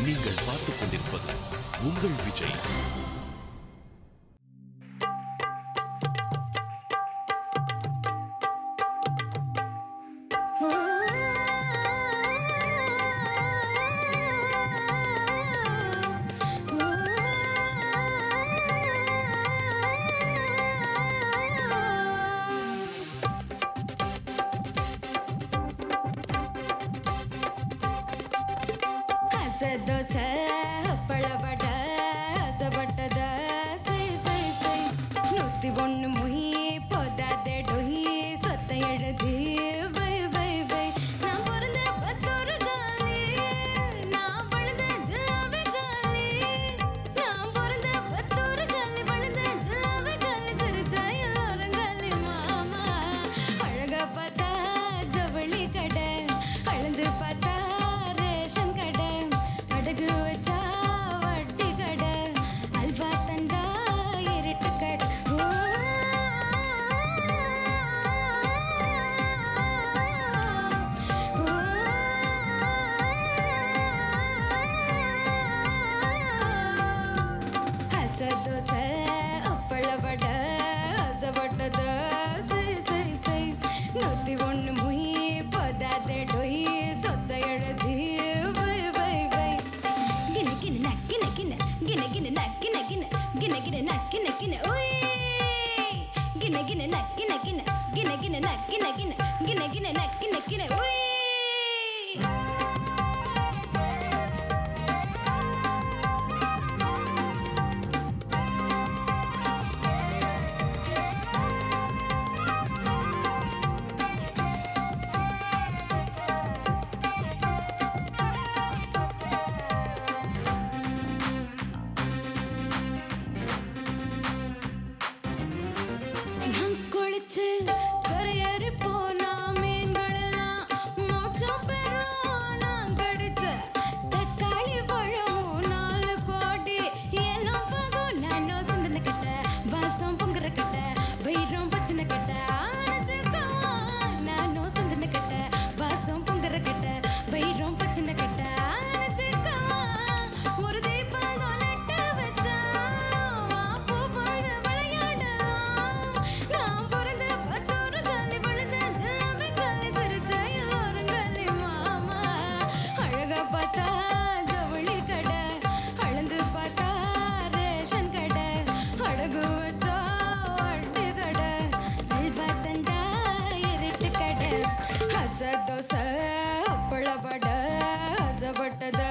நீங்கள் பார்த்துக் கொண்டிருப்பது உங்கள் விஜய். ದೋಸೆ ಹಪ್ಪಳ ಬಡ ಹಸಬಟ್ಟದ ಸೈ ಸೈ ಸೈ ನೂತಿ ಒಣ್ಣು ಮುಹಿ ಪೊದಾದೆ ಡೊಹಿ ಸೊತ್ತ ಎಡದಿ ಬೈ ಬೈ ಬೈ ನಾ ಬರದೆ ಪತ್ತೂರು ಗಾಲಿ ನಾ ಬಳದ ಜಲವೆ ಗಾಲಿ ನಾ ಬರದೆ ಪತ್ತೂರು ಗಾಲಿ ಬಳದ ಜಲವೆ ಗಾಲಿ ಸಿರಿಚ ಎಲ್ಲೋರ ಗಾಲಿ ಮಾಮ ಅழಗ ಪತ ಜವಳಿ ಕಡೆ ಅಳದು ಪತ ರೇಷನ್ ಕಡೆ அடகு வச்சா வட்டி கடை அல்வா தந்தா இருட்டு கடை ಹಸ ದೋಸೆ ಹಪ್ಪಳ ಬಡ ಹಸಬಟ್ಟದ ಸೈ ಸೈ ಸೈ ನೂತಿ ಒಣ್ಣು ಮುಹಿ ಪದಾದೆ ಡೊಹಿ ಸೊತ್ತ ಎಡದಿ ಬೈ ಬೈ ಬೈ ಗಿನ ಗಿನ ನಕ್ಕಿನ ಗಿನ ಗಿನ ಗಿನ ನಕ್ಕಿನ ಗಿನ ಗಿನ ಗಿನ ನಕ್ಕಿನ ಗಿನ ಓಯ್ ಗಿನ ಗಿನ ನಕ್ಕಿನ ಗಿನ ಗಿನ ಗಿನ ನಕ್ಕಿನ ಗಿನ ಗಿನ ಗಿನ ನಕ್ಕಿನ ಗಿನ ಓಯ್ கரையறி போனா மீன்களெல்லாம் மோட்சம் பெறும் நான் கடிச்ச தக்காளி பழமும் 4 கோடி எல்லாம் பகம் நானோ சிந்தன கட்ட வாசம் பொங்குற கட்ட வைரம் பச்சனை கட்ட ஆனச்சுக்கவா நானோ சிந்தன கட்ட வாசம் பொங்குற கட்ட வைரம் பச்சனை கட்ட ஆனச்சுக்கவா ஒரு தீபம் நட்ட வச்சா வாப்பு போது விளையாடலாம் நான் பிறந்த பத்தூரு காலி விழுந்த ஜலவை காலி சிரிச்ச எல்லோரும் காலி மாமா அழக பார்த்தா ஜவுளி கடை அளந்து பார்த்தா ரேஷன் கடை அடகு வச்சா வட்டி கடை அல்வா தந்தா இருட்டு கடை ಹಸ ದೋಸೆ ಹಪ್ಪಳ ಬಡ ಹಸಬಟ್ಟದ